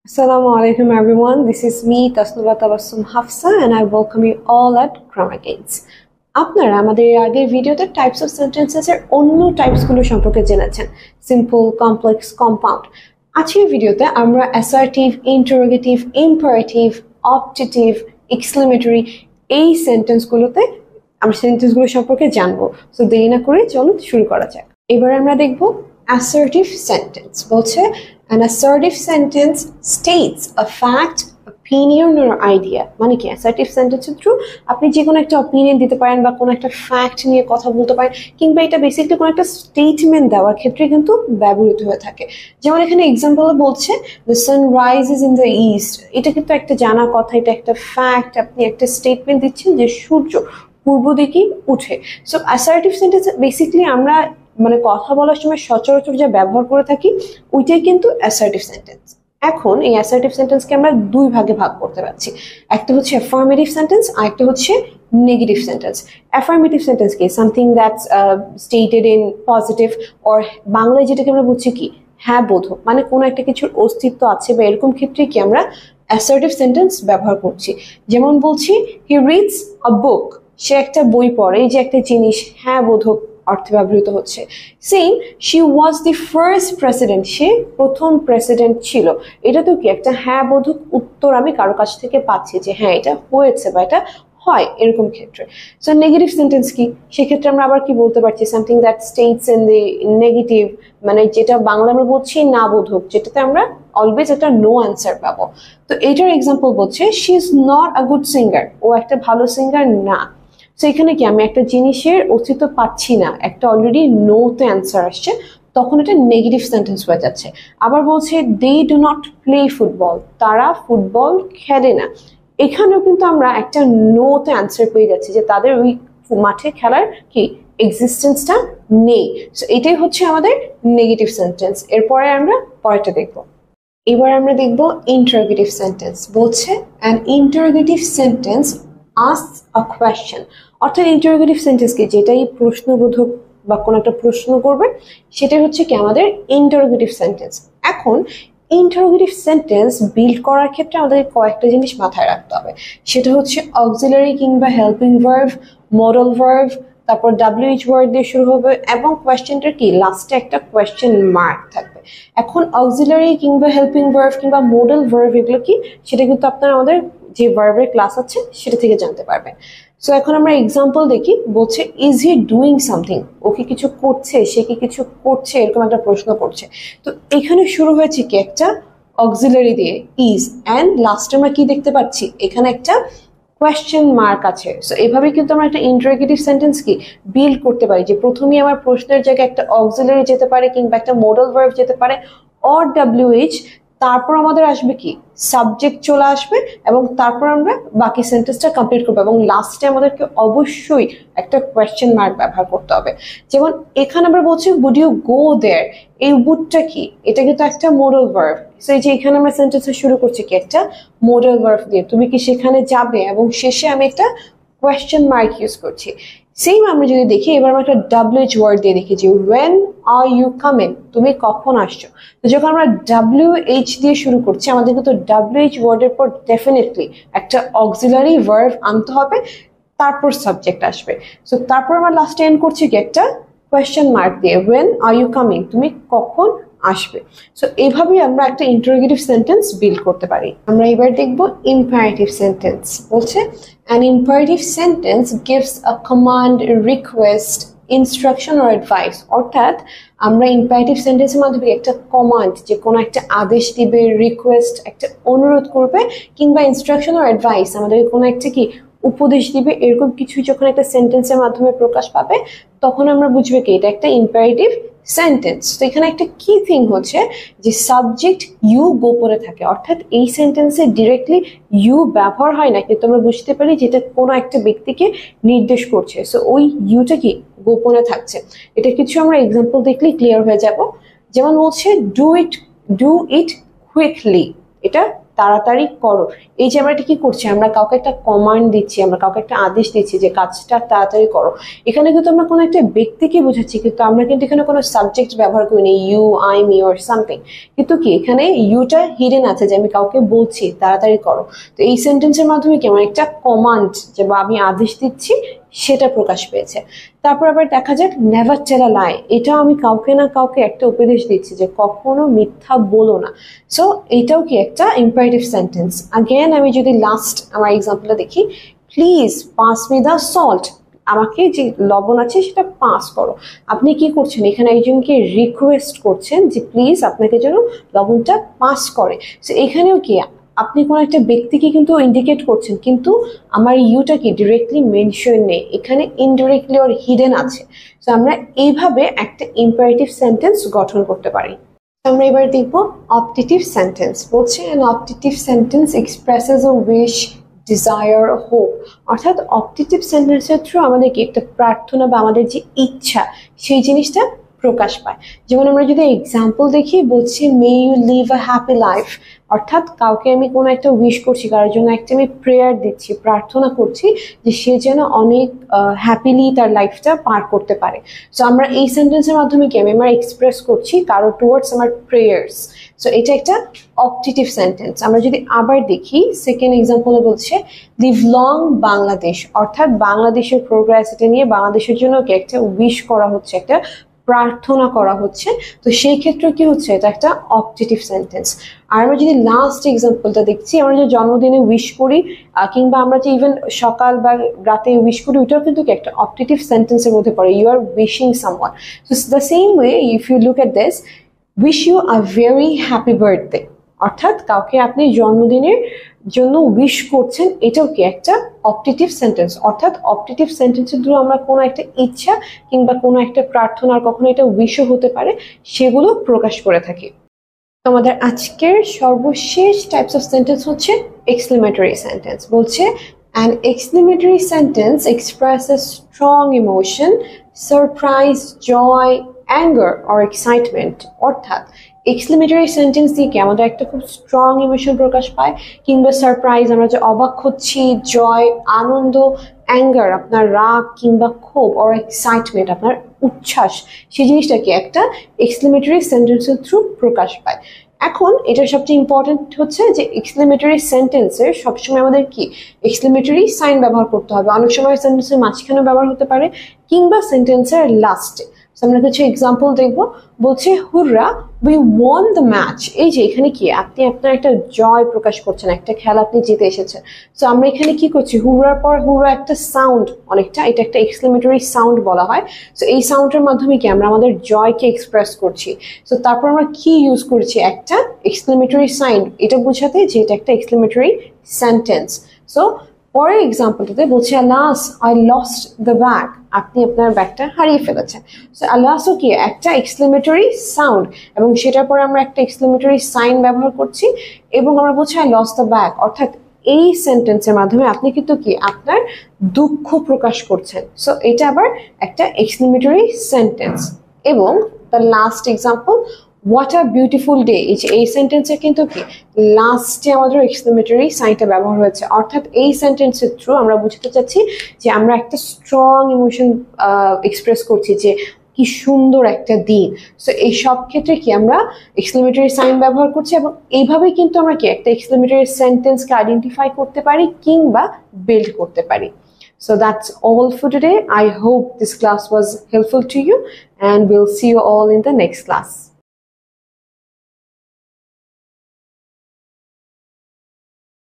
Assalamu alaikum everyone. This is me Tasnuba Tabassum Hafsa and I welcome you all at Grammar Gains. আপনারা আমাদের আগের ভিডিওতে types of sentences এর অন্য types গুলো সম্পর্কে জেনেছেন, সিম্পল, কমপ্লেক্স, কম্পাউন্ড। আজকের ভিডিওতে আমরা assertive, interrogative, imperative, optative, exclamatory এই সেন্টেন্সগুলো সম্পর্কে জানবো। সো দেরি না করে চলুন শুরু করা যাক। এবার আমরা দেখব assertive sentence. বলছে an assertive sentence states a fact, opinion or idea. মানে কি assertive sentence এর থ্রু আপনি যে কোনো একটা opinion দিতে পারেন বা কোনো একটা fact নিয়ে কথা বলতে পারেন, কিংবা এটা বেসিক্যালি কোনো একটা স্টেটমেন্ট দেওয়ার ক্ষেত্রে কিন্তু ব্যবহৃত হয়ে থাকে। যেমন এখানে এক্সাম্পল বলছে the sun rises in the east. এটা কিন্তু একটা জানা কথা, এটা একটা fact, আপনি একটা স্টেটমেন্ট দিচ্ছেন যে সূর্য পূর্ব দিকে উঠে। সো assertive sentence বেসিক্যালি আমরা মানে কথা বলার সময় সচরাচর যা ব্যবহার করে থাকি ওইটাই কিন্তু অ্যাসার্টিভ সেন্টেন্স। এখন এই অ্যাসার্টিভ সেন্টেন্সকে আমরা দুই ভাগে ভাগ করতে পারছি, একটা হচ্ছে অ্যাফার্মেটিভ সেন্টেন্স আর একটা হচ্ছে নেগেটিভ সেন্টেন্স। অ্যাফার্মেটিভ সেন্টেন্স কি something that's stated in positive, or বাংলায় যেটাকে আমরা বলছি কি হ্যাঁ বোধক, মানে কোনো একটা কিছুর অস্তিত্ব আছে বা এরকম ক্ষেত্রে কি আমরা অ্যাসার্টিভ সেন্টেন্স ব্যবহার করছি। যেমন বলছি হি রিডস আ বুক, সে একটা বই পড়ে, এই যে একটা জিনিস হ্যাঁ বোধক অর্থে ব্যবহৃত হচ্ছে। Same she was the first president, সে প্রথম প্রেসিডেন্ট ছিল, এটা তো কি একটা হ্যাঁ বোধক উত্তর আমি কারো কাছ থেকে পাচ্ছি যে হ্যাঁ এটা হয়েছে বা এটা হয় এরকম ক্ষেত্রে। সো নেগেটিভ সেন্টেন্স কি, সেক্ষেত্রে আমরা আবার কি বলতে পারছি something that states in the negative, মানে যেটা বাংলা আমরা বলছি না বোধক, যেটাতে আমরা অলওয়েজ একটা নো অ্যান্সার পাবো। তো এটার এক্সাম্পল বলছে she is not a good singer, ও একটা ভালো সিঙ্গার না। সো এখানে কি আমি একটা জিনিসের অস্তিত্ব পাচ্ছি না, একটা অলরেডি নো তে অ্যান্সার আসছে, তখন এটা নেগেটিভ সেন্টেন্স হয়ে যাচ্ছে। আবার বলছে they do not play football, তারা ফুটবল খেলে না, এখানেও কিন্তু আমরা একটা নো তে অ্যান্সার পেয়ে যাচ্ছি যে তাদের ওই মাঠে খেলার কি এক্সিস্টেন্সটা নেই। সো এটাই হচ্ছে আমাদের নেগেটিভ সেন্টেন্স। এরপরে আমরা পরেরটা দেখবো। এবার আমরা দেখবো ইন্টারোগেটিভ সেন্টেন্স। বলছে an interrogative sentence asks a question, অর্থাৎ ইন্টারোগেটিভ সেন্টেন্স কি যেটাই প্রশ্নবোধক বা কোনো একটা প্রশ্ন করবে সেটাই হচ্ছে কি আমাদের ইন্টারোগেটিভ সেন্টেন্স। এখন ইন্টারোগেটিভ সেন্টেন্স বিল্ড করার ক্ষেত্রে আমাদের কয়েকটা জিনিস মাথায় রাখতে হবে, সেটা হচ্ছে অক্সিলারি কিংবা হেল্পিং ভার্ব, মডাল ভার্ব, তারপর WH ওয়ার্ড দিয়ে শুরু হবে এবং কোয়েশ্চেনটার কি লাস্টে একটা কোয়েশ্চেন মার্ক থাকবে। এখন অক্সিলারি কিংবা হেল্পিং ভার্ব কিংবা মডাল ভার্ব এগুলো কি সেটা কিন্তু আপনারা আমাদের যে ভার্বের ক্লাস আছে সেটা থেকে জানতে পারবেন। সো এখন আমরা এক্সাম্পল দেখি। বলছে ইজ হি ডুইং সামথিং, ও কি কিছু করছে, সে কি কিছু করছে, এরকম একটা প্রশ্ন করছে। তো এখানে শুরু হয়েছে কি একটা অক্সিলারি দিয়ে ইজ, অ্যান্ড লাস্টে আমরা কি দেখতে পাচ্ছি এখানে একটা কোয়েশ্চেন মার্ক আছে। সো এভাবে কিন্তু আমরা একটা ইন্টারোগেটিভ সেন্টেন্স কি বিল্ড করতে পারি, যে প্রথমেই আমার প্রশ্নের জায়গায় একটা অক্সিলারি যেতে পারে কিংবা একটা মডাল ভার্ব যেতে পারে অর WH, তারপর আমাদের আসবে কি সাবজেক্ট চলে আসবে এবং তারপর আমরা বাকি সেন্টেন্সটা কমপ্লিট করবো এবং লাস্টে আমাদেরকে অবশ্যই একটা কোয়েশ্চেন মার্ক ব্যবহার করতে হবে। যেমন এখানে আমরা বলছি উড ইউ গো দেয়ার, এই উডটা কি এটা কিন্তু একটা মডাল ভার্ব। সো এই যে এখানে আমরা সেন্টেন্সটা শুরু করছি কি একটা মডাল ভার্ব দিয়ে, তুমি কি সেখানে যাবে, এবং শেষে আমি একটা কোয়েশ্চেন মার্ক ইউজ করছি। সেম আমরা যদি দেখি এবার আমরা একটা WH ওয়ার্ড দিয়ে দেখি যে when are you coming, তুমি কখন আসছো। তো যখন আমরা WH দিয়ে শুরু করছি আমাদের কিন্তু WH ওয়ার্ডের পর ডেফিনেটলি একটা অক্সিলারি ভার্ব আনতে হবে, তারপর সাবজেক্ট আসবে। সো তারপর আমরা লাস্টে এন্ড করছি কি একটা কোয়েশ্চেন মার্ক দিয়ে when are you coming, তুমি কখন আসবে। সো এইভাবেই আমরা একটা ইন্টারোগেটিভ সেন্টেন্স বিল্ড করতে পারি। আমরা এবার দেখব ইম্পারেটিভ সেন্টেন্স। বলছে an imperative sentence gives a command, request, instruction or advice, অর্থাৎ আমরা ইম্পারেটিভ সেন্টেন্সের মাধ্যমে একটা কমান্ড, যে কোনো একটা আদেশ দিবে, রিকোয়েস্ট একটা অনুরোধ করবে, কিংবা ইনস্ট্রাকশন or অ্যাডভাইস আমাদের কোনো একটা কি উপদেশ দিবে, এরকম কিছু যখন একটা সেন্টেন্সের মাধ্যমে প্রকাশ পাবে তখন আমরা বুঝবে কি এটা একটা ইম্পারেটিভ সেন্টেন্স। তো এখানে একটা কি থিং হচ্ছে যে সাবজেক্ট ইউ গোপনে থাকে, অর্থাৎ এই সেন্টেন্সে ডিরেক্টলি ইউ ব্যবহার হয় না, কিন্তু আমরা বুঝতে পারি যেটা কোনো একটা ব্যক্তিকে নির্দেশ করছে। সো ওই ইউটা কি গোপনে থাকছে। এটা কিছু আমরা এক্সাম্পল দেখলেই ক্লিয়ার হয়ে যাব। যেমন বলছে ডু ইট কুইকলি, এটা তাড়াতাড়ি করো। এই যে আমরা এটা কি করছি, আমরা কাউকে একটা কমান্ড দিচ্ছি, আমরা কাউকে একটা আদেশ দিচ্ছি যে কাজটা তাড়াতাড়ি করো। এখানে কিন্তু আমরা কোনো একটা ব্যক্তিকে বোঝাচ্ছি, কিন্তু আমরা কিন্তু এখানে কোনো সাবজেক্ট ব্যবহার করিনি, you, I, me or something. কিন্তু কি এখানে ইউটা হিডেন আছে যে আমি কাউকে বলছি তাড়াতাড়ি করো। তো এই সেন্টেন্সের মাধ্যমে কি আমার একটা কমান্ড যে বা আমি আদেশ দিচ্ছি সেটা প্রকাশ পেয়েছে। তারপর আবার দেখা যাক নেভার টেল আ লাই। এটাও আমি কাউকে না কাউকে একটা উপদেশ দিচ্ছি যে কখনো মিথ্যা বলো না। সো এটাও কি একটা ইম্পারেটিভ সেন্টেন্স। আগেন আমি যদি লাস্ট আমার এক্সাম্পলটা দেখি, please pass me the salt, আমাকে যে লবণ আছে সেটা পাস করো। আপনি কি করছেন এখানে, একজনকে রিকোয়েস্ট করছেন যে প্লিজ আপনাকে যেন লবণটা পাস করে। সো এখানেও কি আপনি কোনো একটা ব্যক্তিকে কিন্তু ইন্ডিকেট করছেন, কিন্তু আমার ইউটা কি ডিরেক্টলি মেনশন নেই, এখানে ইনডিরেক্টলি ওর হিডেন আছে। সো আমরা এইভাবে একটা ইম্পারেটিভ সেন্টেন্স গঠন করতে পারি। আমরা এবার দেখবো অপটেটিভ সেন্টেন্স। বলছে an optative sentence expresses a wish, desire, hope। অর্থাৎ অপটেটিভ সেন্টেন্সের থ্রু আমাদেরকে একটা প্রার্থনা বা আমাদের যে ইচ্ছা সেই জিনিসটা প্রকাশ পায়। যেমন আমরা যদি এক্সাম্পল দেখি, বলছি may you live a happy life. অর্থাৎ কাউকে আমি কোনো একটা উইশ করছি, কারোর জন্য একটা আমি প্রেয়ার দিচ্ছি, প্রার্থনা করছি যে সে যেন অনেক হ্যাপিলি তার লাইফটা পার করতে পারে। সো আমরা এই সেন্টেন্সের মাধ্যমে কি আমি আমার এক্সপ্রেস করছি কারো টুয়ার্ডস আমার প্রেয়ার্স। সো এটা একটা অপটেটিভ সেন্টেন্স। আমরা যদি আবার দেখি সেকেন্ড এক্সাম্পলে বলছে লিভ লং বাংলাদেশ। অর্থাৎ বাংলাদেশের প্রোগ্রেস, এটা নিয়ে বাংলাদেশের জন্য কি একটা উইশ করা হচ্ছে, একটা প্রার্থনা করা হচ্ছে। তো সেই ক্ষেত্রে কি হচ্ছে, এটা একটা অপটেটিভ সেন্টেন্স। আর আমরা যদি লাস্ট এক্সাম্পলটা দেখছি, আমরা যে জন্মদিনে উইশ করি কিংবা আমরা যে ইভেন সকাল বা রাতে উইশ করি, ওইটাও কিন্তু একটা অপটেটিভ সেন্টেন্সের মধ্যে পড়ে। You are wishing someone. So the same way if you look at this, wish you a very happy birthday. অর্থাৎ কাউকে আপনি জন্মদিনের জন্য উইশ করছেন, এটাও কি একটা অপটেটিভ সেন্টেন্স। অর্থাৎ অপটেটিভ সেন্টেন্সের দ্বারা আমরা কোনো একটা ইচ্ছা কিংবা কোনো একটা প্রার্থনার, কখনো এটা উইশও হতে পারে, সেগুলো প্রকাশ করে থাকি। আমাদের আজকের সর্বশেষ টাইপস অফ সেন্টেন্স হচ্ছে এক্সক্লেমেটরি সেন্টেন্স। বলছে an exclamatory sentence expresses strong emotion, surprise, joy, anger or excitement। অর্থাৎ এক্সক্লেমেটরি সেন্টেন্স দিয়ে কি আমাদের একটা খুব স্ট্রং ইমোশন প্রকাশ পায়, কিংবা সারপ্রাইজ, আমরা যে অবাক হচ্ছি, জয় আনন্দ, অ্যাঙ্গার আপনার রাগ কিংবা ক্ষোভ, অর এক্সাইটমেন্ট আপনার উচ্ছ্বাস, সেই জিনিসটা কি একটা এক্সক্লেমেটরি সেন্টেন্সের থ্রু প্রকাশ পায়। এখন এটা সবচেয়ে ইম্পর্টেন্ট হচ্ছে যে এক্সক্লেমেটরি সেন্টেন্সের সবসময় আমাদের কি এক্সক্লেমেটরি সাইন ব্যবহার করতে হবে। অনেক সময় সেন্টেন্সের মাঝখানে ব্যবহার হতে পারে কিংবা সেন্টেন্সের লাস্টে। আমরা কিছু এক্সাম্পল দেখবো। বলছে হুররা উই ওয়ান দ্য ম্যাচ। এই যে এখানে কি আপনি আপনার একটা জয় প্রকাশ করছেন, একটা খেলা আপনি জিতে এসেছেন। সো আমরা এখানে কি করছি, হুররার পর হুররা একটা সাউন্ড, অনেকটা এটা একটা এক্সক্লেমেটরি সাউন্ড বলা হয়। সো এই সাউন্ডের মাধ্যমে কি আমরা আমাদের জয়কে এক্সপ্রেস করছি। সো তারপর আমরা কি ইউজ করছি, একটা এক্সক্লেমেটরি সাইন, এটা বোঝাতে যে এটা একটা এক্সক্লেমেটরি সেন্টেন্স। সো পরের এক্সাম্পলটাতে বলছে আলাস আই লস্ট দ্য ব্যাগ। আপনি আপনার ব্যাগটা হারিয়ে ফেলেছেন। সো আলাসও কি একটা এক্সক্লেমেটরি সাউন্ড, এবং সেটার পরে আমরা একটা এক্সক্লেমেটরি সাইন ব্যবহার করছি, এবং আমরা বলছি আই লস্ট দ্য ব্যাগ। অর্থাৎ এই সেন্টেন্সের মাধ্যমে আপনি কিন্তু কি আপনার দুঃখ প্রকাশ করছেন। সো এটা আবার একটা এক্সক্লেমেটরি সেন্টেন্স। এবং the last example what a beautiful day. এই সেন্টেন্সে কিন্তু কি লাস্টে আমাদের এক্সক্লেমেটরি সাইনটা ব্যবহার হয়েছে। অর্থাৎ এই সেন্টেন্সের থ্রু আমরা বুঝতে চাচ্ছি যে আমরা একটা স্ট্রং ইমোশন এক্সপ্রেস করছি যে কি সুন্দর একটা দিন। সো এই সব ক্ষেত্রে কি আমরা এক্সক্লেমেটরি সাইন ব্যবহার করছি, এবং এইভাবেই কিন্তু আমরা কি একটা এক্সক্লেমেটরি সেন্টেন্সকে আইডেন্টিফাই করতে পারি কিংবা বিল্ড করতে পারি। So that's all for today. I hope this class was helpful to you, and we'll see you all in the next class.